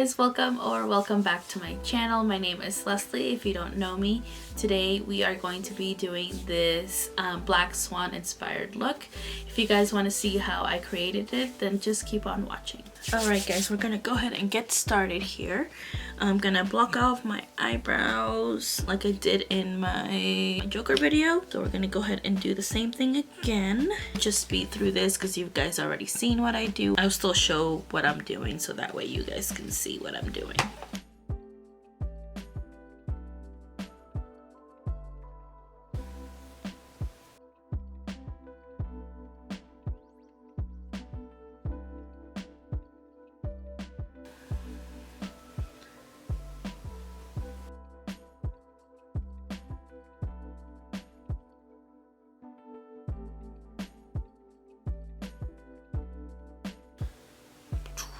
guys, welcome back to my channel. My name is Leslie if you don't know me. Today we are going to be doing this Black Swan inspired look. If you guys want to see how I created it, then just keep on watching. Alright guys, we're gonna go ahead and get started here. I'm gonna block off my eyebrows like I did in my Joker video. So we're gonna go ahead and do the same thing again. Just speed through this because you guys already seen what I do. I'll still show what I'm doing so that way you guys can see what I'm doing.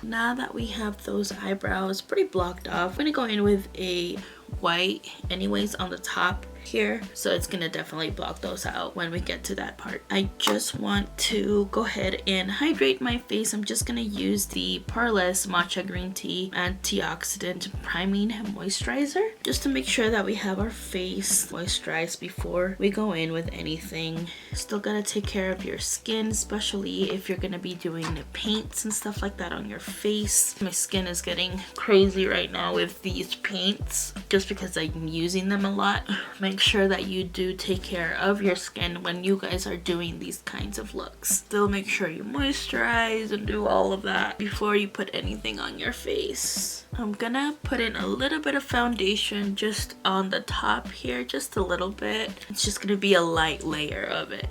Now that we have those eyebrows pretty blocked off, I'm gonna go in with a white anyways on the top here, so it's gonna definitely block those out when we get to that part. I just want to go ahead and hydrate my face. I'm just gonna use the Parless Matcha Green Tea Antioxidant Priming Moisturizer just to make sure that we have our face moisturized before we go in with anything. Still gotta take care of your skin, especially if you're gonna be doing the paints and stuff like that on your face. My skin is getting crazy right now with these paints just because I'm using them a lot. Make sure that you do take care of your skin when you guys are doing these kinds of looks. Still make sure you moisturize and do all of that before you put anything on your face. I'm gonna put in a little bit of foundation just on the top here, just a little bit. It's just gonna be a light layer of it.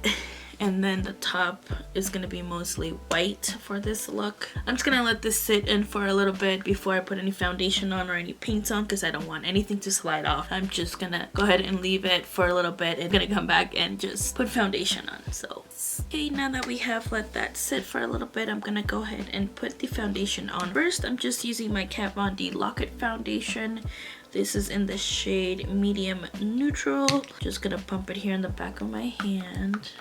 And then the top is gonna be mostly white for this look. I'm just gonna let this sit in for a little bit before I put any foundation on or any paints on because I don't want anything to slide off. I'm just gonna go ahead and leave it for a little bit. I'm gonna come back and just put foundation on. So okay, now that we have let that sit for a little bit, I'm gonna go ahead and put the foundation on. First, I'm just using my Kat Von D Lock-It foundation. This is in the shade Medium Neutral. Just gonna pump it here in the back of my hand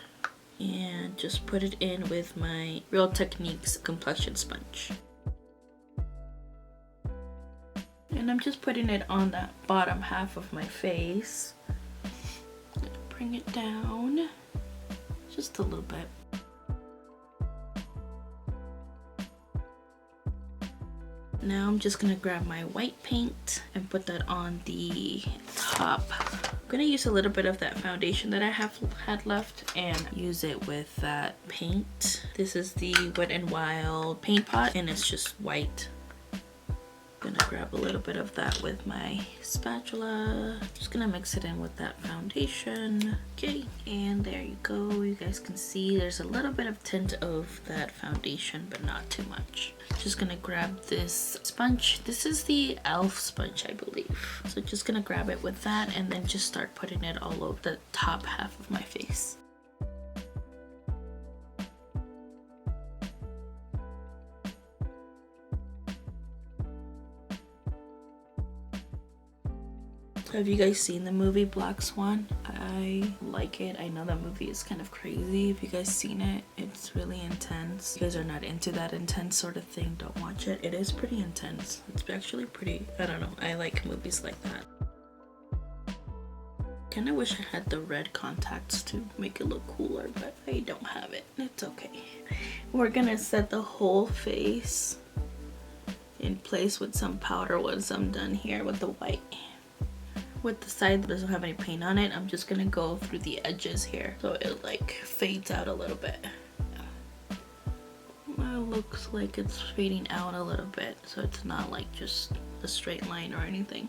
and just put it in with my Real Techniques complexion sponge. And I'm just putting it on that bottom half of my face. Bring it down just a little bit. Now I'm just gonna grab my white paint and put that on the top. I'm gonna use a little bit of that foundation that I had left and use it with that paint. This is the Wet n Wild paint pot and it's just white. I'm gonna grab a little bit of that with my spatula. Just gonna mix it in with that foundation. Okay, and there you go. You guys can see there's a little bit of tint of that foundation, but not too much. Just gonna grab this sponge. This is the e.l.f. sponge, I believe. So just gonna grab it with that and then just start putting it all over the top half of my face. Have you guys seen the movie Black Swan? I like it. I know that movie is kind of crazy. If you guys seen it, it's really intense. If you guys are not into that intense sort of thing, don't watch it. It is pretty intense. It's actually pretty, I don't know. I like movies like that. Kinda wish I had the red contacts to make it look cooler, but I don't have it. It's okay. We're gonna set the whole face in place with some powder once I'm done here with the white. With the side that doesn't have any paint on it, I'm just gonna go through the edges here so it like fades out a little bit. Well, it looks like it's fading out a little bit, so it's not like just a straight line or anything.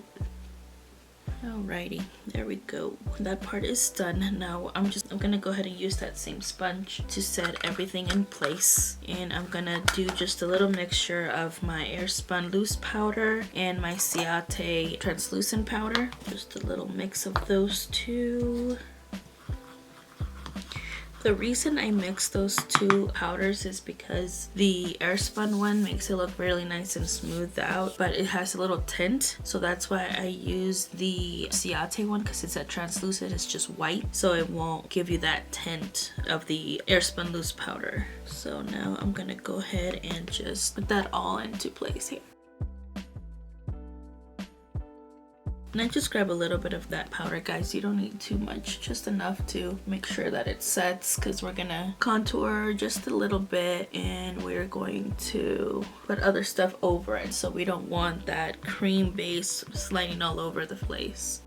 Alrighty, there we go. That part is done. Now I'm gonna go ahead and use that same sponge to set everything in place. And I'm gonna do just a little mixture of my Airspun loose powder and my Ciate translucent powder. Just a little mix of those two. The reason I mix those two powders is because the Airspun one makes it look really nice and smoothed out, but it has a little tint, so that's why I use the Ciate one, because it's a translucent, it's just white, so it won't give you that tint of the Airspun loose powder. So now I'm gonna go ahead and just put that all into place here. And I just grab a little bit of that powder, guys. You don't need too much, just enough to make sure that it sets, because we're gonna contour just a little bit and we're going to put other stuff over it, so we don't want that cream base sliding all over the place.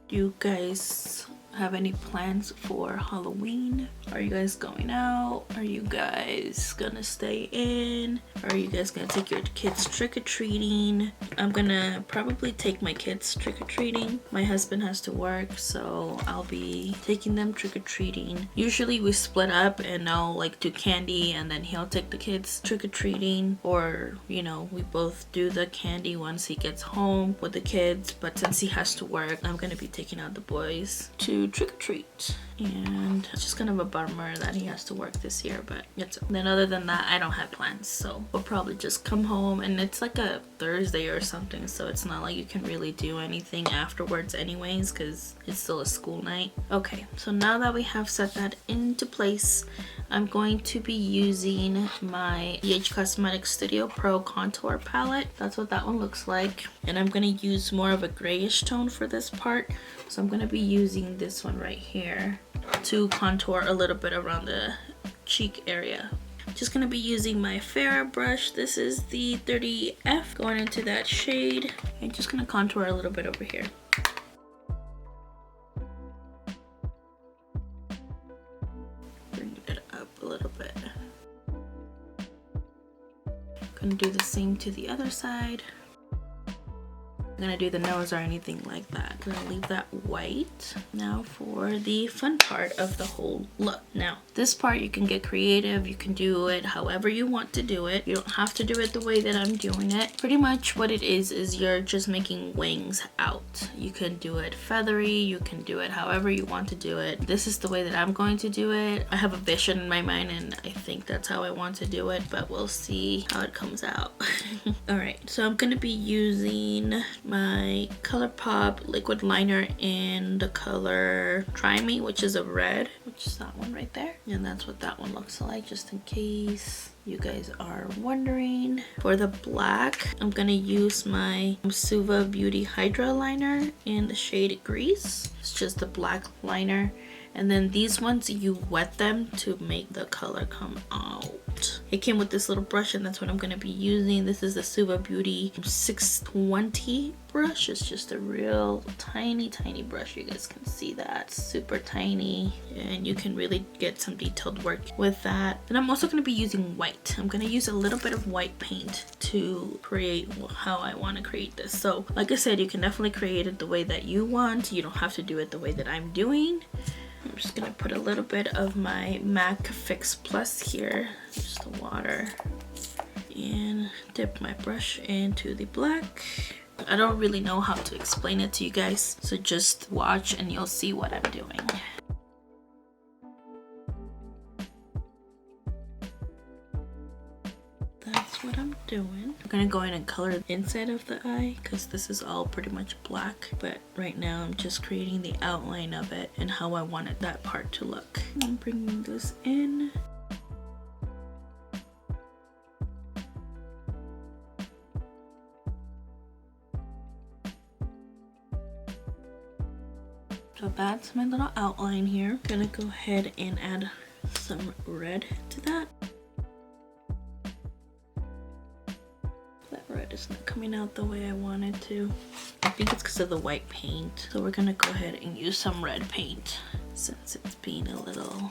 Do you guys have any plans for Halloween? Are you guys going out? Are you guys gonna stay in? Are you guys gonna take your kids trick-or-treating? I'm gonna probably take my kids trick-or-treating. My husband has to work, so I'll be taking them trick-or-treating. Usually we split up and I'll like do candy and then he'll take the kids trick-or-treating, or you know, we both do the candy once he gets home with the kids. But since he has to work, I'm gonna be taking out the boys to trick-or-treat, and it's just kind of a bummer that he has to work this year, but then other than that, I don't have plans, so we'll probably just come home. And it's like a Thursday or something, so it's not like you can really do anything afterwards anyways, because it's still a school night. Okay, so now that we have set that into place, I'm going to be using my BH Cosmetics Studio Pro Contour Palette. That's what that one looks like. And I'm going to use more of a grayish tone for this part. So I'm going to be using this one right here to contour a little bit around the cheek area. Just going to be using my Farrah brush. This is the 30F, going into that shade. I'm just going to contour a little bit over here. Gonna do the same to the other side. I'm gonna do the nose or anything like that. I'm gonna leave that white. Now for the fun part of the whole look. Now this part you can get creative, you can do it however you want to do it. You don't have to do it the way that I'm doing it. Pretty much what it is you're just making wings out. You can do it feathery, you can do it however you want to do it. This is the way that I'm going to do it. I have a vision in my mind and I think that's how I want to do it, but we'll see how it comes out. Alright, so I'm gonna be using my ColourPop liquid liner in the color Try Me, which is a red, which is that one right there. And that's what that one looks like, just in case you guys are wondering. For the black, I'm gonna use my Suva Beauty Hydra liner in the shade Grease. It's just a black liner. And then these ones, you wet them to make the color come out. It came with this little brush and that's what I'm going to be using. This is the Suva Beauty 620 brush. It's just a real tiny brush. You guys can see that. Super tiny. And you can really get some detailed work with that. And I'm also going to be using white. I'm going to use a little bit of white paint to create how I want to create this. So like I said, you can definitely create it the way that you want. You don't have to do it the way that I'm doing. I'm just gonna put a little bit of my MAC Fix Plus here, just the water, and dip my brush into the black. I don't really know how to explain it to you guys, so just watch and you'll see what I'm doing. That's what I'm doing. I'm gonna go in and color the inside of the eye because this is all pretty much black, but right now I'm just creating the outline of it and how I wanted that part to look. I'm bringing this in. So that's my little outline here. Gonna go ahead and add some red to that. It's not coming out the way I wanted to. I think it's because of the white paint. So we're gonna go ahead and use some red paint since it's being a little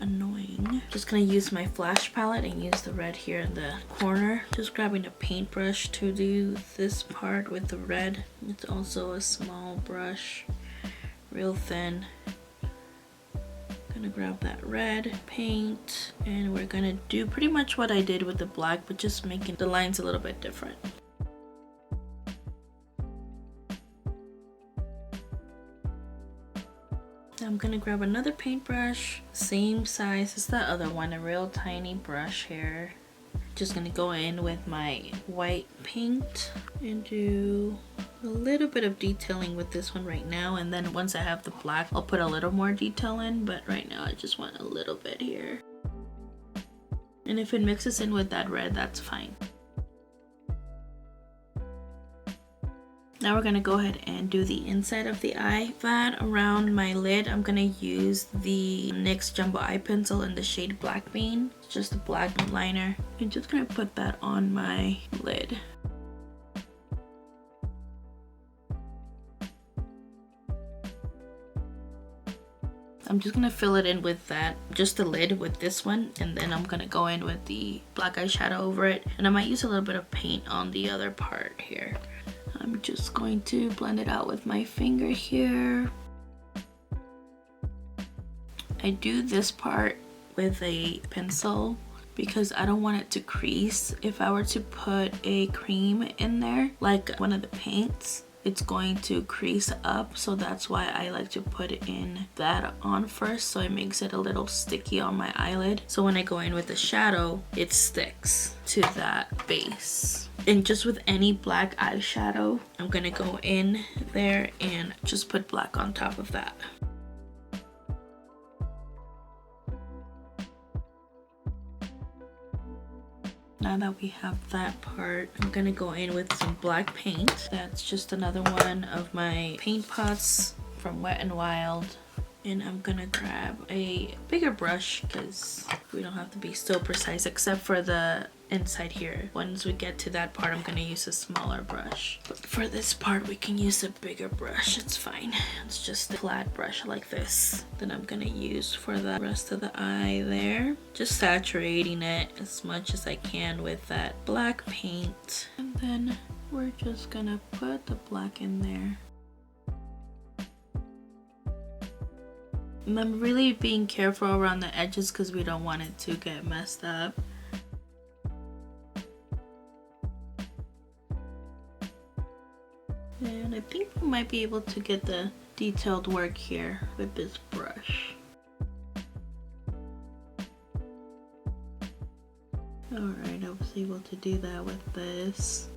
annoying. Just gonna use my flash palette and use the red here in the corner. Just grabbing a paintbrush to do this part with the red. It's also a small brush, real thin. Gonna grab that red paint and we're gonna do pretty much what I did with the black, but just making the lines a little bit different. I'm gonna grab another paintbrush, same size as the other one, a real tiny brush here. Just gonna go in with my white paint and do a little bit of detailing with this one right now, and then once I have the black I'll put a little more detail in, but right now I just want a little bit here. And if it mixes in with that red, that's fine. Now we're gonna go ahead and do the inside of the eye. That around my lid, I'm gonna use the NYX Jumbo Eye Pencil in the shade Black Bean. It's just a black liner. I'm just gonna put that on my lid. I'm just gonna fill it in with that, just the lid with this one, and then I'm gonna go in with the black eyeshadow over it, and I might use a little bit of paint on the other part here. I'm just going to blend it out with my finger here. I do this part with a pencil because I don't want it to crease. If I were to put a cream in there, like one of the paints, it's going to crease up, so that's why I like to put in that on first, so it makes it a little sticky on my eyelid, so when I go in with the shadow it sticks to that base. And just with any black eyeshadow, I'm gonna go in there and just put black on top of that. Now that we have that part, I'm gonna go in with some black paint. That's just another one of my paint pots from Wet n Wild. And I'm gonna grab a bigger brush because we don't have to be so precise except for the inside here. Once we get to that part, I'm gonna use a smaller brush. But for this part, we can use a bigger brush. It's fine. It's just a flat brush like this. Then I'm gonna use for the rest of the eye there. Just saturating it as much as I can with that black paint. And then we're just gonna put the black in there. And I'm really being careful around the edges because we don't want it to get messed up. And I think we might be able to get the detailed work here with this brush. Alright, I was able to do that with this.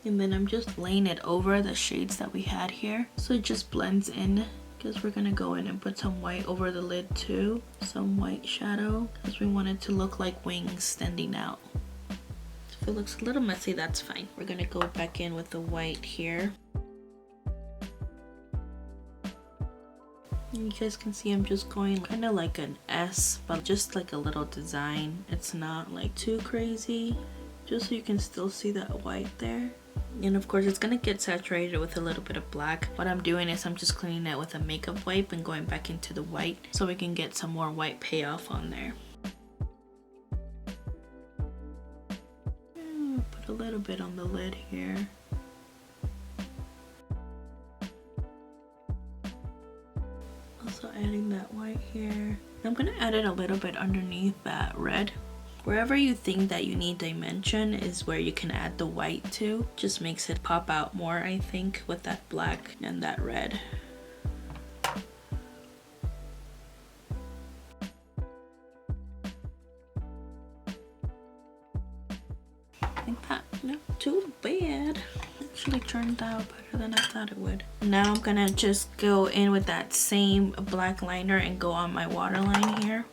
And then I'm just laying it over the shades that we had here, so it just blends in, because we're gonna go in and put some white over the lid too, some white shadow, because we want it to look like wings standing out. If it looks a little messy, that's fine. We're gonna go back in with the white here. And you guys can see I'm just going kind of like an S, but just like a little design. It's not like too crazy, just so you can still see that white there. And of course it's gonna get saturated with a little bit of black. What I'm doing is I'm just cleaning it with a makeup wipe and going back into the white so we can get some more white payoff on there. Put a little bit on the lid here. Also adding that white here. I'm gonna add it a little bit underneath that red. Wherever you think that you need dimension is where you can add the white to. Just makes it pop out more, I think, with that black and that red. Like that. Not too bad. Actually turned out better than I thought it would. Now I'm gonna just go in with that same black liner and go on my waterline here.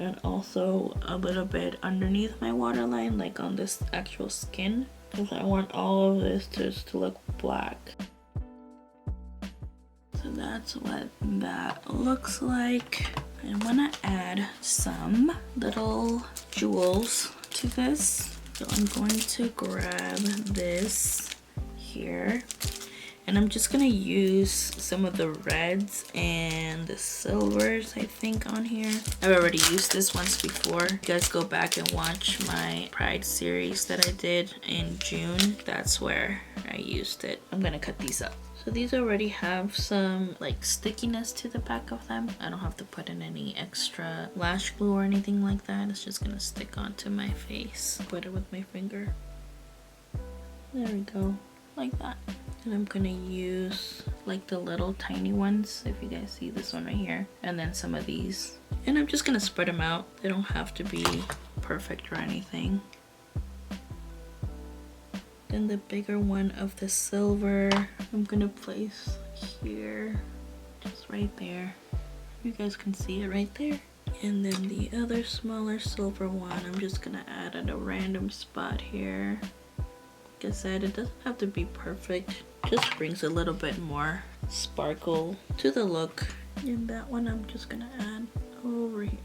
And also a little bit underneath my waterline, like on this actual skin, because I want all of this just to look black. So that's what that looks like. I want to add some little jewels to this. So I'm going to grab this here. And I'm just gonna use some of the reds and the silvers, I think, on here. I've already used this once before. You guys go back and watch my Pride series that I did in June. That's where I used it. I'm gonna cut these up. So these already have some like stickiness to the back of them. I don't have to put in any extra lash glue or anything like that. It's just gonna stick onto my face. Put it with my finger. There we go, like that. And I'm gonna use like the little tiny ones, if you guys see this one right here, and then some of these. And I'm just gonna spread them out. They don't have to be perfect or anything. Then the bigger one of the silver, I'm gonna place here, just right there. You guys can see it right there. And then the other smaller silver one, I'm just gonna add at a random spot here. Like I said, it doesn't have to be perfect. Just brings a little bit more sparkle to the look. And that one I'm just gonna add over here.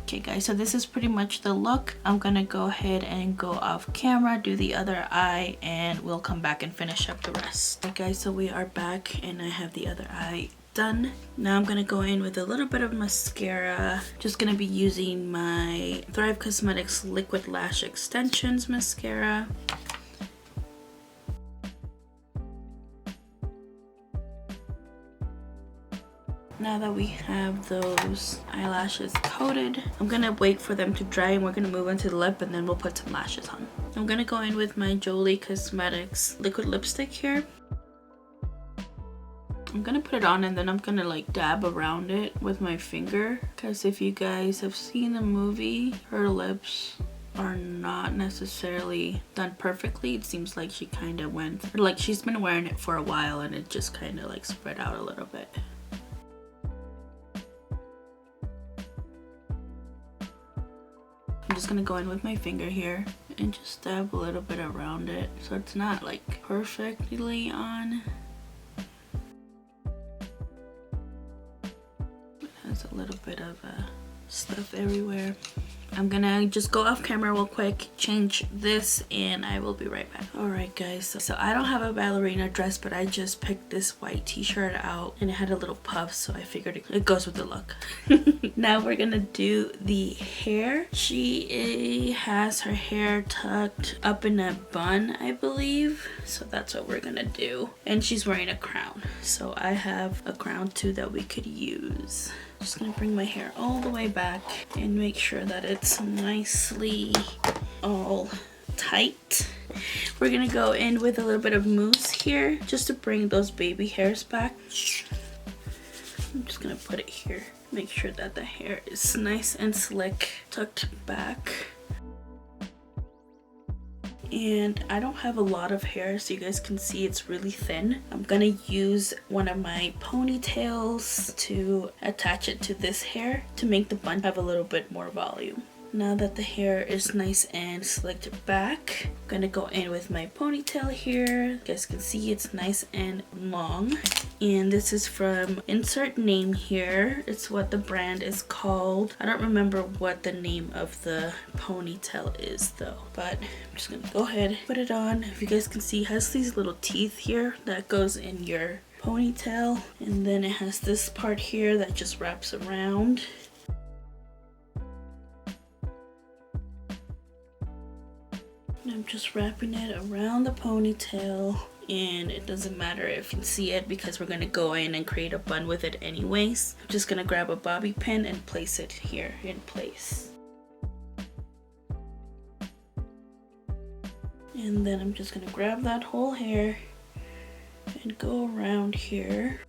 Okay guys, so this is pretty much the look. I'm gonna go ahead and go off camera, do the other eye, and we'll come back and finish up the rest. Okay guys, so we are back and I have the other eye done. Now I'm gonna go in with a little bit of mascara. Just gonna be using my Thrive Cosmetics Liquid Lash Extensions mascara. Now that we have those eyelashes coated, I'm gonna wait for them to dry and we're gonna move into the lip and then we'll put some lashes on. I'm gonna go in with my Jolie Cosmetics liquid lipstick here. I'm gonna put it on and then I'm gonna like dab around it with my finger, because if you guys have seen the movie, her lips are not necessarily done perfectly. It seems like she kind of went, or like she's been wearing it for a while and it just kind of like spread out a little bit. I'm just gonna go in with my finger here and just dab a little bit around it so it's not like perfectly on. It has a little bit of stuff everywhere. I'm gonna just go off camera real quick, change this, and I will be right back. Alright guys, so I don't have a ballerina dress, but I just picked this white t-shirt out and it had a little puff, so I figured it goes with the look. Now we're gonna do the hair. She has her hair tucked up in a bun, I believe, so that's what we're gonna do. And she's wearing a crown, so I have a crown too that we could use. Just gonna bring my hair all the way back and make sure that it's nicely all tight. We're gonna go in with a little bit of mousse here just to bring those baby hairs back. I'm just gonna put it here. Make sure that the hair is nice and slick, tucked back. And I don't have a lot of hair, so you guys can see it's really thin. I'm gonna use one of my ponytails to attach it to this hair to make the bun have a little bit more volume. Now that the hair is nice and slicked back, I'm gonna go in with my ponytail here. You guys can see it's nice and long. And this is from insert name here. It's what the brand is called. I don't remember what the name of the ponytail is though, but I'm just gonna go ahead, put it on. If you guys can see, it has these little teeth here that goes in your ponytail. And then it has this part here that just wraps around. I'm just wrapping it around the ponytail, and it doesn't matter if you can see it because we're gonna go in and create a bun with it anyways. I'm just gonna grab a bobby pin and place it here in place. And then I'm just gonna grab that whole hair and go around here.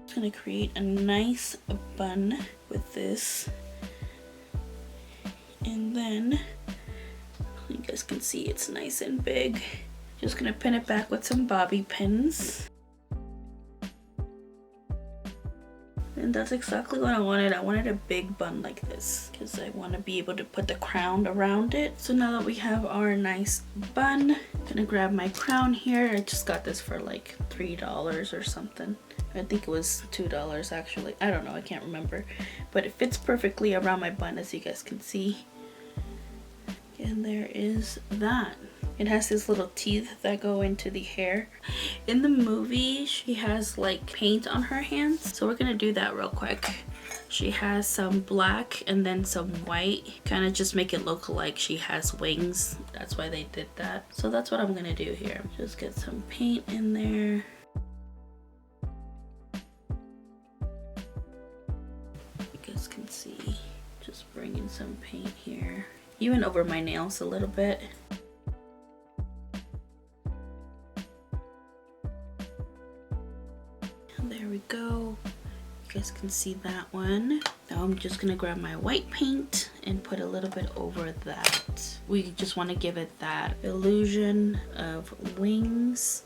Just gonna create a nice bun with this. And then you guys can see it's nice and big. Just gonna pin it back with some bobby pins. And that's exactly what I wanted. I wanted a big bun like this because I want to be able to put the crown around it. So now that we have our nice bun, I'm gonna grab my crown here. I just got this for like $3 or something. I think it was $2 actually. I don't know, I can't remember. But it fits perfectly around my bun, as you guys can see. And there is that. It has these little teeth that go into the hair. In the movie, she has like paint on her hands. So we're gonna do that real quick. She has some black and then some white. Kind of just make it look like she has wings. That's why they did that. So that's what I'm gonna do here. Just get some paint in there. You guys can see, just bringing some paint here. Even over my nails a little bit. And there we go. You guys can see that one. Now I'm just gonna grab my white paint and put a little bit over that. We just want to give it that illusion of wings.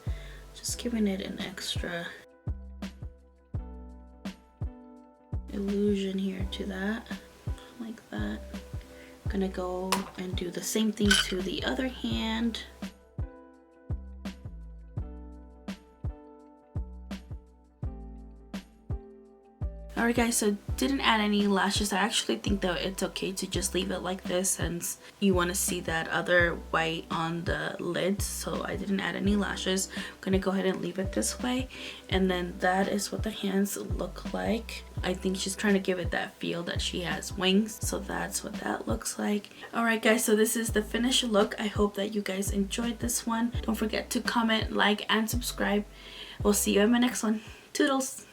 Just giving it an extra illusion here to that, like that. I'm gonna go and do the same thing to the other hand. Alright guys, so didn't add any lashes. I actually think that it's okay to just leave it like this since you want to see that other white on the lid. So I didn't add any lashes. I'm gonna go ahead and leave it this way. And then that is what the hands look like. I think she's trying to give it that feel that she has wings. So that's what that looks like. Alright guys, so this is the finished look. I hope that you guys enjoyed this one. Don't forget to comment, like, and subscribe. We'll see you in my next one. Toodles!